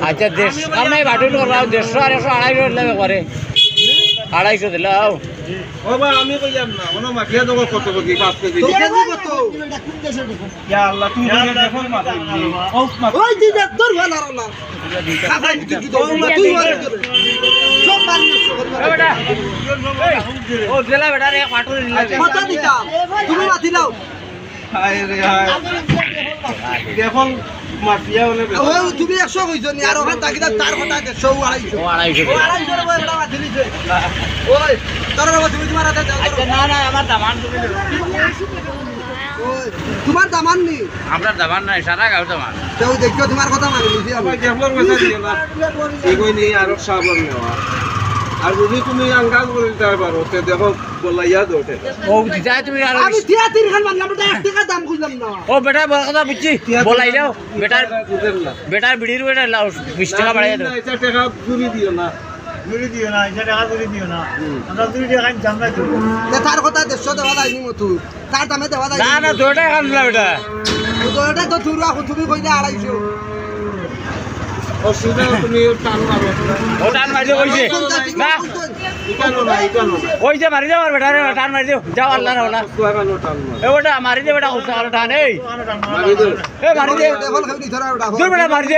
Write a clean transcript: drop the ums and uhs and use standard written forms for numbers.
আচ্ছা 150 কারণ এই বাটুল করবা 150 আর 100 250 লাগে করে 250 দিলাও ও ভাই আমি কইলাম না ওনো মাখিয়া দেবো কত কেজি 5 কেজি ইয়া আল্লাহ তুই দেখো মাটি ওই দিদা তোর ভালো না খাবার কি তো তুই সব পানি বেটা ও দিলা বেটা রে বাটুল নিলা কত দিতা তুমি মাটি দাও হায় রে হায় দেখুন মাফিয়া হলে ও তুমি 100 কইছো নি আর ওখান তাকি তার কথা 150 250 250 রে বড় মাটি দিছে ওই তোর বাবা তুমি তোমার হাতে দাও আচ্ছা না না আমার দামান তুমি ওই তোমার দামান নি আপনার দামান নাই সারা গাও দামান তেও দেখো তোমার কথা মানি লিছি আমি দেখলাম পয়সা দিও না এগোই নিয়ে আরো সাবন নেওয়া আর যদি তুমি আঙ্গাল করে দিতে পারো তে দেখো বলাইয়া দোটে ও দিছাই তুমি আর আমি 3 খান মানলাম এটা 1 টাকা দাম কইলাম না ও বেটা বড় কথা বুঝছি বলাই দাও বেটার বুঝেন না বেটার বিড়ির বেটা লাও 20 টাকা বাড়াই দাও এটা টাকা জুরি দিও না দূরে দিও না এটা টাকা দূরে দিও না আমরা দূরে দিয়ে খাই জাম না তো তে তার কথা 150 দেওয়া যায়নি মতো তার দামে দেওয়া যায় না না 2 টাকা খান না বেটা তো এটা তো তুরা তুমি কইলে 250 অসুবিধা তুমি টান মারো ও টান মারি দাও কইছে না ইকানো না ওই যে মারি দাও আর বেটা রে টান মারি দাও যাও আল্লাহ রে ওলা সুয়াগানো টান মারো এ বেটা মারি দে বেটা উঠা টান এই মারি দাও এ মারি দে দেখল খাবি ধরা ওটা দূর বেটা মারি দে